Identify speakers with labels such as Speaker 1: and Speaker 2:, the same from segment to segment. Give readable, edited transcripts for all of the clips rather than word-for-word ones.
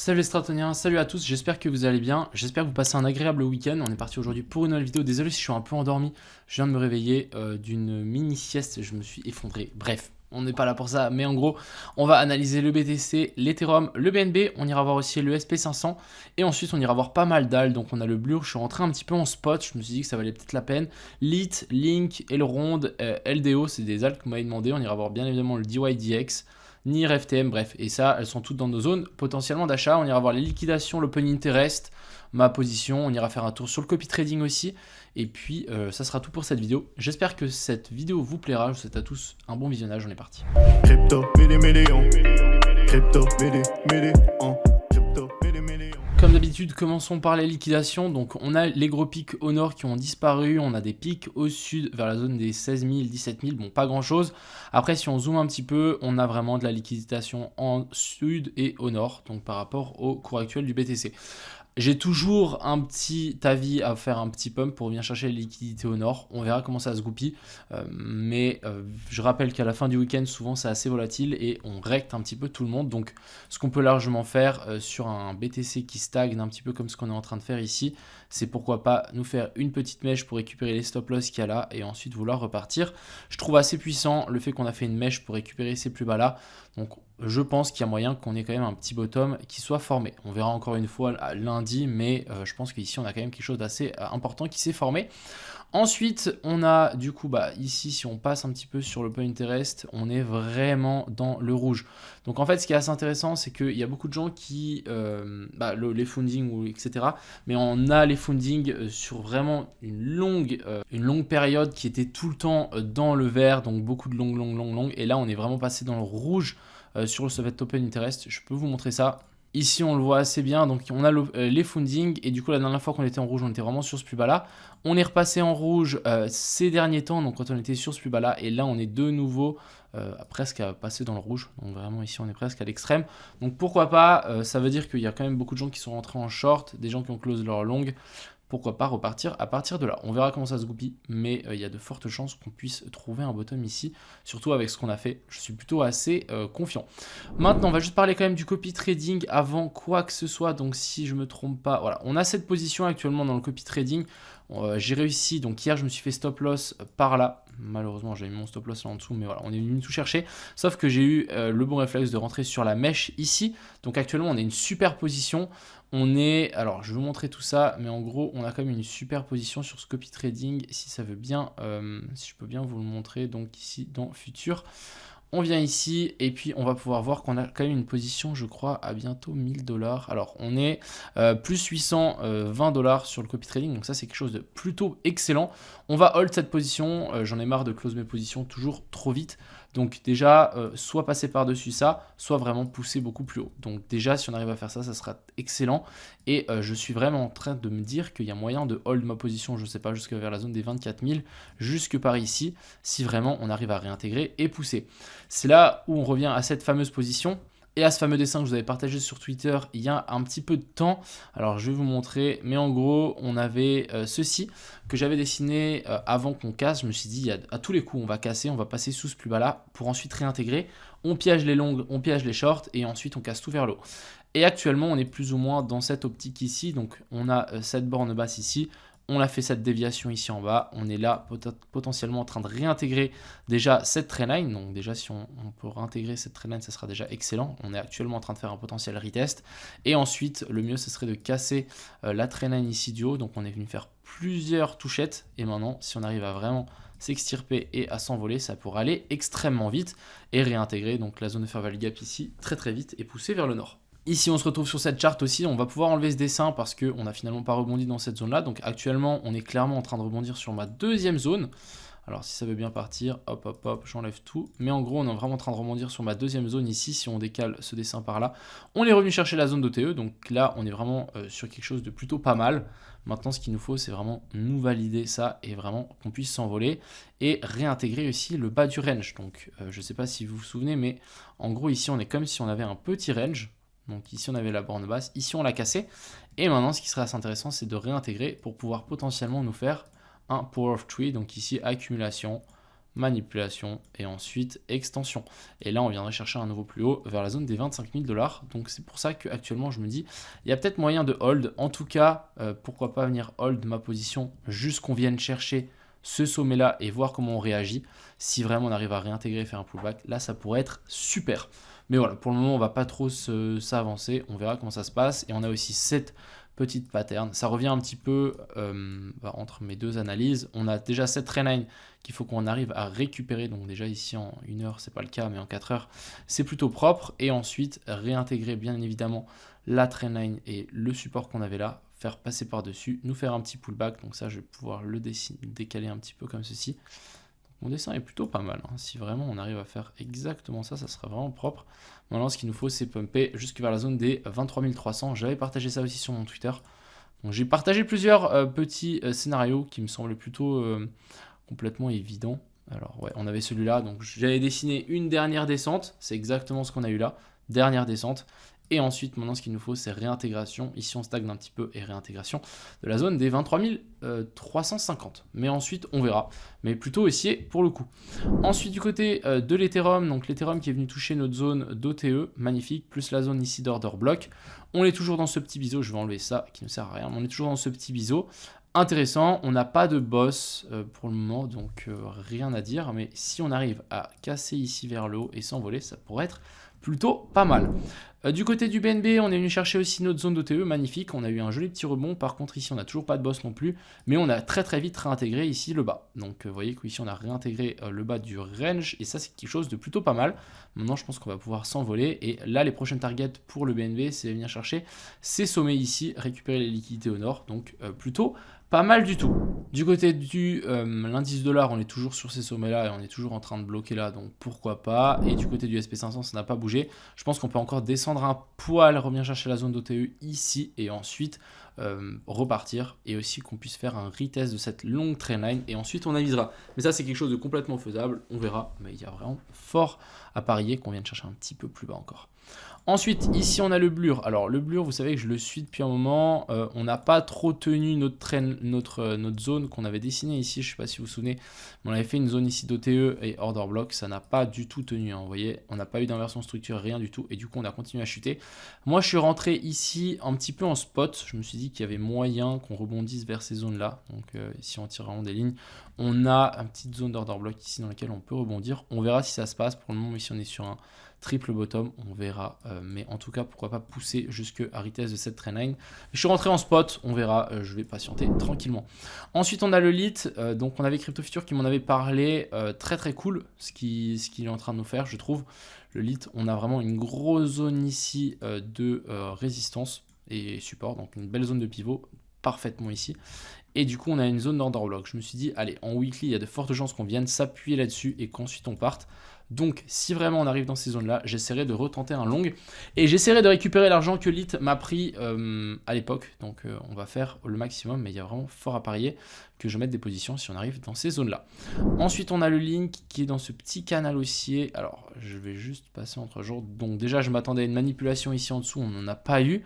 Speaker 1: Salut les Stratoniens, salut à tous, j'espère que vous allez bien, j'espère que vous passez un agréable week-end. On est parti aujourd'hui pour une nouvelle vidéo, désolé si je suis un peu endormi, je viens de me réveiller d'une mini sieste, je me suis effondré, bref. On n'est pas là pour ça, mais en gros, on va analyser le BTC, l'Ethereum, le BNB, on ira voir aussi le SP500, et ensuite on ira voir pas mal d'alts, donc on a le Blur, je suis rentré un petit peu en spot, je me suis dit que ça valait peut-être la peine. Lit, Link, Elrond, LDO, c'est des alts que vous m'avez demandé, on ira voir bien évidemment le DYDX, NIR, FTM, bref, et ça, elles sont toutes dans nos zones potentiellement d'achat. On ira voir les liquidations, l'open interest, ma position, on ira faire un tour sur le copy trading aussi, et puis ça sera tout pour cette vidéo. J'espère que cette vidéo vous plaira, je vous souhaite à tous un bon visionnage, on est parti.
Speaker 2: Crypto, millions. Crypto, millions. Crypto, millions.
Speaker 1: Comme d'habitude, commençons par les liquidations. Donc on a les gros pics au nord qui ont disparu, on a des pics au sud vers la zone des 16 000, 17 000, bon pas grand chose. Après si on zoome un petit peu, on a vraiment de la liquidation en sud et au nord, donc par rapport au cours actuel du BTC. J'ai toujours un petit avis à faire un petit pump pour venir chercher les liquidités au nord. On verra comment ça se goupille. Mais je rappelle qu'à la fin du week-end, souvent c'est assez volatile et on recte un petit peu tout le monde. Donc ce qu'on peut largement faire sur un BTC qui stagne un petit peu comme ce qu'on est en train de faire ici, c'est pourquoi pas nous faire une petite mèche pour récupérer les stop loss qu'il y a là et ensuite vouloir repartir. Je trouve assez puissant le fait qu'on a fait une mèche pour récupérer ces plus bas là. Donc je pense qu'il y a moyen qu'on ait quand même un petit bottom qui soit formé. On verra encore une fois lundi, mais je pense qu'ici on a quand même quelque chose d'assez important qui s'est formé. Ensuite, on a du coup, ici, si on passe un petit peu sur le point interest, on est vraiment dans le rouge. Donc en fait, ce qui est assez intéressant, c'est qu'il y a beaucoup de gens qui, les funding, etc. Mais on a les funding sur vraiment une longue période qui était tout le temps dans le vert, donc beaucoup de longues. Et là, on est vraiment passé dans le rouge sur le Soviet Open Interest. Je peux vous montrer ça. Ici, on le voit assez bien, donc on a les funding, et du coup, la dernière fois qu'on était en rouge, on était vraiment sur ce plus bas-là. On est repassé en rouge ces derniers temps, donc quand on était sur ce plus bas-là, et là, on est de nouveau presque à passer dans le rouge. Donc vraiment, ici, on est presque à l'extrême. Donc pourquoi pas, ça veut dire qu'il y a quand même beaucoup de gens qui sont rentrés en short, des gens qui ont close leur long. Pourquoi pas repartir à partir de là. On verra comment ça se goupille, mais il y a de fortes chances qu'on puisse trouver un bottom ici, surtout avec ce qu'on a fait. Je suis plutôt assez confiant. Maintenant, on va juste parler quand même du copy trading avant quoi que ce soit. Donc si je me trompe pas, voilà, on a cette position actuellement dans le copy trading. J'ai réussi, donc hier je me suis fait stop loss par là. Malheureusement j'avais mis mon stop loss là en dessous, mais voilà, on est venu tout chercher. Sauf que j'ai eu le bon réflexe de rentrer sur la mèche ici. Donc actuellement on a une super position. On est, alors je vais vous montrer tout ça, mais en gros on a quand même une super position sur ce copy trading. Si ça veut bien, si je peux bien vous le montrer, donc ici dans futur. On vient ici et puis on va pouvoir voir qu'on a quand même une position, je crois, à bientôt 1000 $. Alors on est plus 820 $ sur le copy trading, donc ça c'est quelque chose de plutôt excellent. On va hold cette position, j'en ai marre de close mes positions toujours trop vite. Donc déjà, soit passer par-dessus ça, soit vraiment pousser beaucoup plus haut. Donc déjà, si on arrive à faire ça, ça sera excellent. Et je suis vraiment en train de me dire qu'il y a moyen de hold ma position, je ne sais pas, jusque vers la zone des 24 000, jusque par ici, si vraiment on arrive à réintégrer et pousser. C'est là où on revient à cette fameuse position. Et à ce fameux dessin que je vous avais partagé sur Twitter il y a un petit peu de temps. Alors je vais vous montrer, mais en gros on avait ceci que j'avais dessiné avant qu'on casse. Je me suis dit à tous les coups on va casser, on va passer sous ce plus bas là pour ensuite réintégrer. On piège les longues, on piège les shorts et ensuite on casse tout vers le haut. Et actuellement on est plus ou moins dans cette optique ici. Donc on a cette borne basse ici. On a fait cette déviation ici en bas, on est là potentiellement en train de réintégrer déjà cette trendline, donc déjà si on peut réintégrer cette trendline, ça sera déjà excellent. On est actuellement en train de faire un potentiel retest, et ensuite le mieux ce serait de casser la trendline ici du haut, donc on est venu faire plusieurs touchettes, et maintenant si on arrive à vraiment s'extirper et à s'envoler, ça pourra aller extrêmement vite, et réintégrer donc la zone de fair value gap ici très vite, et pousser vers le nord. Ici, on se retrouve sur cette charte aussi, on va pouvoir enlever ce dessin parce qu'on n'a finalement pas rebondi dans cette zone-là. Donc actuellement, on est clairement en train de rebondir sur ma deuxième zone. Alors si ça veut bien partir, hop, j'enlève tout. Mais en gros, on est vraiment en train de rebondir sur ma deuxième zone ici. Si on décale ce dessin par là, on est revenu chercher la zone d'OTE. Donc là, on est vraiment sur quelque chose de plutôt pas mal. Maintenant, ce qu'il nous faut, c'est vraiment nous valider ça et vraiment qu'on puisse s'envoler et réintégrer aussi le bas du range. Donc je ne sais pas si vous vous souvenez, mais en gros, ici, on est comme si on avait un petit range. Donc ici on avait la borne basse, ici on l'a cassé. Et maintenant ce qui serait assez intéressant c'est de réintégrer pour pouvoir potentiellement nous faire un power of 3. Donc ici accumulation, manipulation et ensuite extension. Et là, on viendrait chercher un nouveau plus haut vers la zone des 25 000 $. Donc c'est pour ça qu'actuellement, je me dis, il y a peut-être moyen de hold. En tout cas, pourquoi pas venir hold ma position jusqu'on vienne chercher ce sommet-là et voir comment on réagit. Si vraiment on arrive à réintégrer et faire un pullback, là, ça pourrait être super. Mais voilà, pour le moment, on va pas trop s'avancer. On verra comment ça se passe. Et on a aussi cette petite pattern. Ça revient un petit peu entre mes deux analyses. On a déjà cette trendline qu'il faut qu'on arrive à récupérer. Donc déjà ici en 1 heure, c'est pas le cas, mais en 4 heures, c'est plutôt propre. Et ensuite, réintégrer bien évidemment la trendline et le support qu'on avait là, faire passer par-dessus, nous faire un petit pullback. Donc ça, je vais pouvoir le décaler un petit peu comme ceci. Mon dessin est plutôt pas mal. Si vraiment on arrive à faire exactement ça, ça sera vraiment propre. Maintenant, ce qu'il nous faut, c'est pumper jusque vers la zone des 23 300. J'avais partagé ça aussi sur mon Twitter. Donc j'ai partagé plusieurs petits scénarios qui me semblaient plutôt complètement évidents. Alors ouais, on avait celui-là. Donc j'avais dessiné une dernière descente. C'est exactement ce qu'on a eu là. Dernière descente. Et ensuite, maintenant, ce qu'il nous faut, c'est réintégration. Ici, on stagne un petit peu et réintégration de la zone des 23 350. Mais ensuite, on verra. Mais plutôt haussier pour le coup. Ensuite, du côté de l'Ethereum, donc l'Ethereum qui est venu toucher notre zone d'OTE, magnifique, plus la zone ici d'order block. On est toujours dans ce petit biseau. Je vais enlever ça qui ne sert à rien. Mais on est toujours dans ce petit biseau. Intéressant, on n'a pas de boss pour le moment, donc rien à dire. Mais si on arrive à casser ici vers le haut et s'envoler, ça pourrait être plutôt pas mal. Du côté du BNB, on est venu chercher aussi notre zone d'OTE, magnifique. On a eu un joli petit rebond. Par contre, ici, on n'a toujours pas de boss non plus. Mais on a très vite réintégré ici le bas. Donc, vous voyez qu'ici, on a réintégré le bas du range. Et ça, c'est quelque chose de plutôt pas mal. Maintenant, je pense qu'on va pouvoir s'envoler. Et là, les prochaines targets pour le BNB, c'est venir chercher ces sommets ici, récupérer les liquidités au nord. Donc, plutôt pas mal du tout. Du côté du l'indice dollar, on est toujours sur ces sommets-là et on est toujours en train de bloquer là, donc pourquoi pas. Et du côté du SP500, ça n'a pas bougé. Je pense qu'on peut encore descendre un poil, revenir chercher la zone d'OTE ici et ensuite repartir. Et aussi qu'on puisse faire un retest de cette longue trendline et ensuite on avisera. Mais ça, c'est quelque chose de complètement faisable, on verra. Mais il y a vraiment fort à parier qu'on vienne chercher un petit peu plus bas encore. Ensuite, ici, on a le blur. Alors, le blur, vous savez que je le suis depuis un moment. On n'a pas trop tenu notre zone qu'on avait dessinée ici. Je ne sais pas si vous vous souvenez. On avait fait une zone ici d'OTE et order block. Ça n'a pas du tout tenu. Vous voyez, on n'a pas eu d'inversion structure, rien du tout. Et du coup, on a continué à chuter. Moi, je suis rentré ici un petit peu en spot. Je me suis dit qu'il y avait moyen qu'on rebondisse vers ces zones-là. Donc, ici, on tire vraiment des lignes. On a une petite zone d'order block ici dans laquelle on peut rebondir. On verra si ça se passe. Pour le moment, ici, on est sur un triple bottom, on verra, mais en tout cas pourquoi pas pousser jusqu'à retest de cette trendline. Je suis rentré en spot, on verra, je vais patienter tranquillement. Ensuite on a le lit, donc on avait Crypto Future qui m'en avait parlé, très cool ce qu'il est en train de nous faire, je trouve. Le lit, on a vraiment une grosse zone ici de résistance et support, donc une belle zone de pivot parfaitement ici. Et du coup on a une zone d'order block. Je me suis dit allez, en weekly il y a de fortes chances qu'on vienne s'appuyer là-dessus et qu'ensuite on parte. Donc si vraiment on arrive dans ces zones là, j'essaierai de retenter un long et j'essaierai de récupérer l'argent que Lit m'a pris à l'époque. Donc on va faire le maximum, mais il y a vraiment fort à parier que je mette des positions si on arrive dans ces zones là. Ensuite on a le Link qui est dans ce petit canal haussier. Alors je vais juste passer entre jours. Donc déjà je m'attendais à une manipulation ici en dessous, on n'en a pas eu.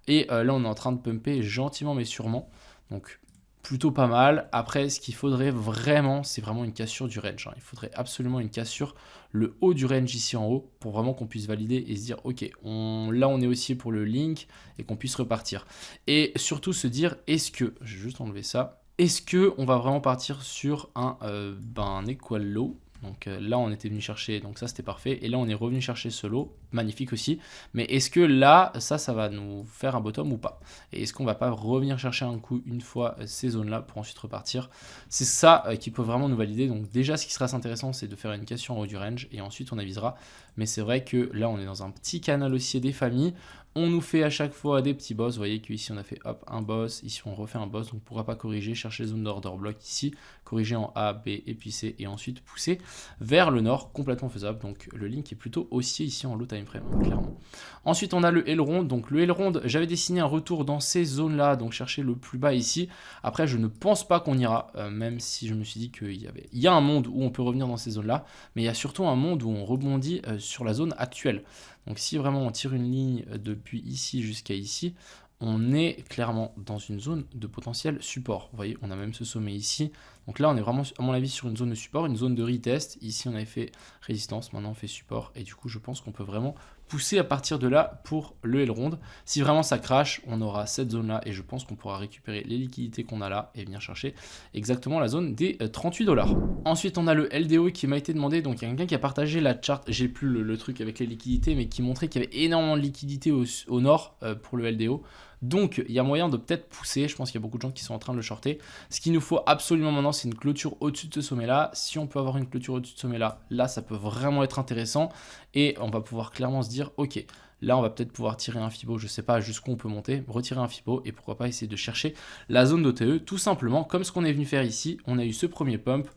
Speaker 1: Et là on est en train de pumper gentiment mais sûrement. Donc plutôt pas mal. Après, ce qu'il faudrait vraiment, c'est vraiment une cassure du range. Il faudrait absolument une cassure, le haut du range ici en haut, pour vraiment qu'on puisse valider et se dire, ok, là on est haussier pour le link et qu'on puisse repartir. Et surtout se dire, est-ce que, je vais juste enlever ça, est-ce que on va vraiment partir sur un equal low? Donc là on était venu chercher, donc ça c'était parfait, et là on est revenu chercher ce lot, magnifique aussi, mais est-ce que là ça va nous faire un bottom ou pas? Et est-ce qu'on va pas revenir chercher un coup une fois ces zones là pour ensuite repartir? C'est ça qui peut vraiment nous valider. Donc déjà ce qui sera assez intéressant, c'est de faire une cassure en haut du range et ensuite on avisera, mais c'est vrai que là on est dans un petit canal haussier des familles. On nous fait à chaque fois des petits boss. Vous voyez qu'ici on a fait hop un boss, ici on refait un boss, donc pourquoi pas corriger, chercher les zones d'order block ici, corriger en A, B et puis C et ensuite pousser vers le nord, complètement faisable. Donc le link est plutôt haussier ici en low time frame, clairement. Ensuite on a le aileron. Donc le aileron, j'avais dessiné un retour dans ces zones là, donc chercher le plus bas ici. Après je ne pense pas qu'on ira, même si je me suis dit qu'il y a un monde où on peut revenir dans ces zones là, mais il y a surtout un monde où on rebondit sur la zone actuelle. Donc si vraiment on tire une ligne depuis ici jusqu'à ici, on est clairement dans une zone de potentiel support. Vous voyez, on a même ce sommet ici. Donc là, on est vraiment, à mon avis, sur une zone de support, une zone de retest. Ici, on avait fait résistance, maintenant on fait support. Et du coup, je pense qu'on peut vraiment pousser à partir de là pour le L-Round. Si vraiment ça crash, on aura cette zone-là et je pense qu'on pourra récupérer les liquidités qu'on a là et venir chercher exactement la zone des 38$. Ensuite, on a le LDO qui m'a été demandé. Donc, il y a quelqu'un qui a partagé la chart. J'ai plus le truc avec les liquidités, mais qui montrait qu'il y avait énormément de liquidités au nord pour le LDO. Donc, il y a moyen de peut-être pousser. Je pense qu'il y a beaucoup de gens qui sont en train de le shorter. Ce qu'il nous faut absolument maintenant, c'est une clôture au-dessus de ce sommet-là. Si on peut avoir une clôture au-dessus de ce sommet-là, là, ça peut vraiment être intéressant. Et on va pouvoir clairement se dire, ok, là, on va peut-être pouvoir tirer un Fibo. Je ne sais pas jusqu'où on peut monter, retirer un Fibo et pourquoi pas essayer de chercher la zone d'OTE. Tout simplement, comme ce qu'on est venu faire ici, on a eu ce premier pump.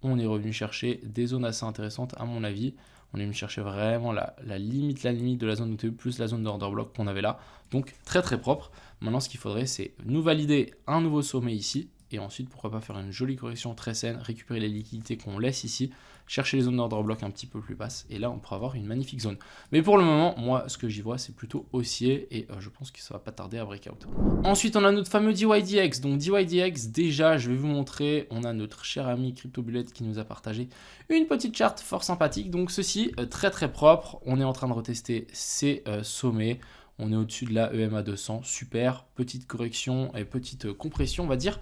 Speaker 1: On est revenu chercher des zones assez intéressantes à mon avis. On est venu chercher vraiment la limite de la zone OTE plus la zone d'order block qu'on avait là. Donc très très propre. Maintenant ce qu'il faudrait c'est nous valider un nouveau sommet ici. Et ensuite pourquoi pas faire une jolie correction très saine, récupérer les liquidités qu'on laisse ici, chercher les zones d'order block un petit peu plus basses. Et là on pourra avoir une magnifique zone. Mais pour le moment, moi ce que j'y vois c'est plutôt haussier. Et je pense que ça va pas tarder à breakout. Ensuite on a notre fameux DYDX. Donc DYDX déjà je vais vous montrer. On a notre cher ami CryptoBullet qui nous a partagé une petite charte fort sympathique. Donc ceci très très propre. On est en train de retester ces sommets. On est au-dessus de la EMA 200, super, petite correction et petite compression, on va dire,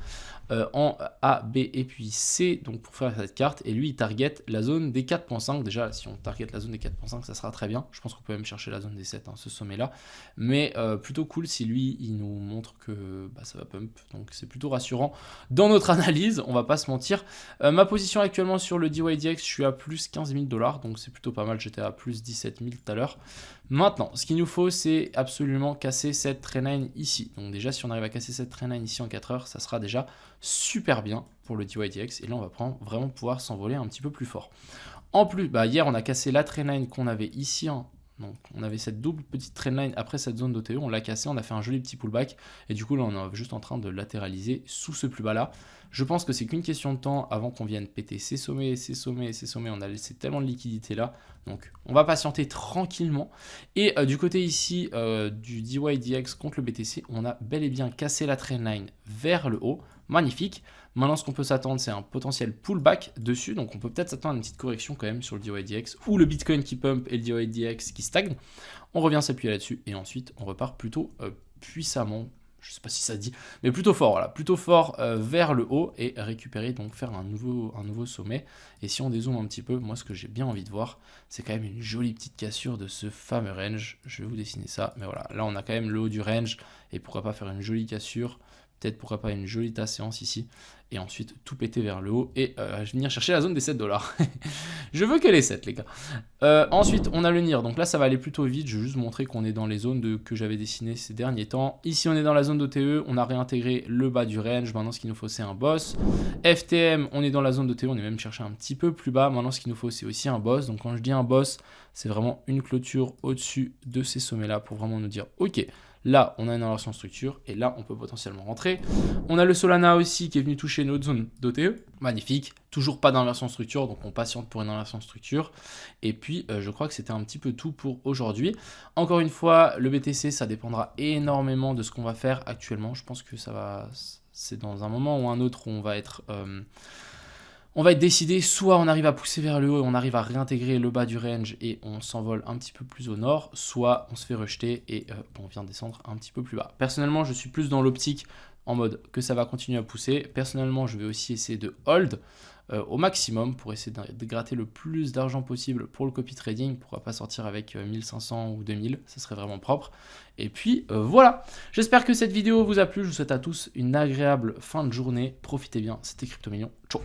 Speaker 1: en A, B et puis C, donc pour faire cette carte. Et lui, il target la zone des 4.5. Déjà, si on target la zone des 4.5, ça sera très bien. Je pense qu'on peut même chercher la zone des 7, hein, ce sommet-là. Mais plutôt cool si lui, il nous montre que ça va pump. Donc c'est plutôt rassurant dans notre analyse, on va pas se mentir. Ma position actuellement sur le DYDX, je suis à plus 15 000$, donc c'est plutôt pas mal. J'étais à plus 17 000 tout à l'heure. Maintenant, ce qu'il nous faut, c'est absolument casser cette trendline ici. Donc déjà, si on arrive à casser cette trendline ici en 4 heures, ça sera déjà super bien pour le DYDX. Et là, on va vraiment pouvoir s'envoler un petit peu plus fort. En plus, hier, on a cassé la trendline qu'on avait ici. Donc, on avait cette double petite trendline après cette zone d'OTE. On l'a cassé, on a fait un joli petit pullback. Et du coup, là, on est juste en train de latéraliser sous ce plus bas-là. Je pense que c'est qu'une question de temps avant qu'on vienne péter ces sommets, ces sommets, ces sommets. On a laissé tellement de liquidité là. Donc, on va patienter tranquillement. Et du côté ici du DYDX contre le BTC, on a bel et bien cassé la trendline vers le haut. Magnifique. Maintenant, ce qu'on peut s'attendre, c'est un potentiel pullback dessus. Donc, on peut peut-être s'attendre à une petite correction quand même sur le DYDX ou le Bitcoin qui pump et le DYDX qui stagne. On revient s'appuyer là-dessus et ensuite, on repart plutôt puissamment. Je ne sais pas si ça se dit, mais plutôt fort, voilà, plutôt fort vers le haut et récupérer, donc faire un nouveau sommet. Et si on dézoome un petit peu, moi ce que j'ai bien envie de voir, c'est quand même une jolie petite cassure de ce fameux range. Je vais vous dessiner ça, mais voilà, là on a quand même le haut du range et pourquoi pas faire une jolie cassure. Peut-être pourquoi pas une jolie tasse séance ici. Et ensuite tout péter vers le haut et venir chercher la zone des 7$. Je veux que les 7 les gars. Ensuite on a le NIR. Donc là ça va aller plutôt vite. Je vais juste montrer qu'on est dans les zones que j'avais dessinées ces derniers temps. Ici on est dans la zone d'OTE. On a réintégré le bas du range. Maintenant ce qu'il nous faut c'est un boss. FTM on est dans la zone d'OTE. On est même cherché un petit peu plus bas. Maintenant ce qu'il nous faut c'est aussi un boss. Donc quand je dis un boss c'est vraiment une clôture au-dessus de ces sommets là pour vraiment nous dire ok. Là, on a une inversion structure et là, on peut potentiellement rentrer. On a le Solana aussi qui est venu toucher notre zone d'OTE. Magnifique. Toujours pas d'inversion structure, donc on patiente pour une inversion structure. Et puis, je crois que c'était un petit peu tout pour aujourd'hui. Encore une fois, le BTC, ça dépendra énormément de ce qu'on va faire actuellement. Je pense que c'est dans un moment ou un autre où on va être décidé, soit on arrive à pousser vers le haut et on arrive à réintégrer le bas du range et on s'envole un petit peu plus au nord, soit on se fait rejeter et on vient descendre un petit peu plus bas. Personnellement, je suis plus dans l'optique en mode que ça va continuer à pousser. Personnellement, je vais aussi essayer de hold au maximum pour essayer de gratter le plus d'argent possible pour le copy trading. Pourquoi pas sortir avec 1500 ou 2000, ça serait vraiment propre. Et puis voilà, j'espère que cette vidéo vous a plu. Je vous souhaite à tous une agréable fin de journée. Profitez bien, c'était Crypto Millions. Ciao.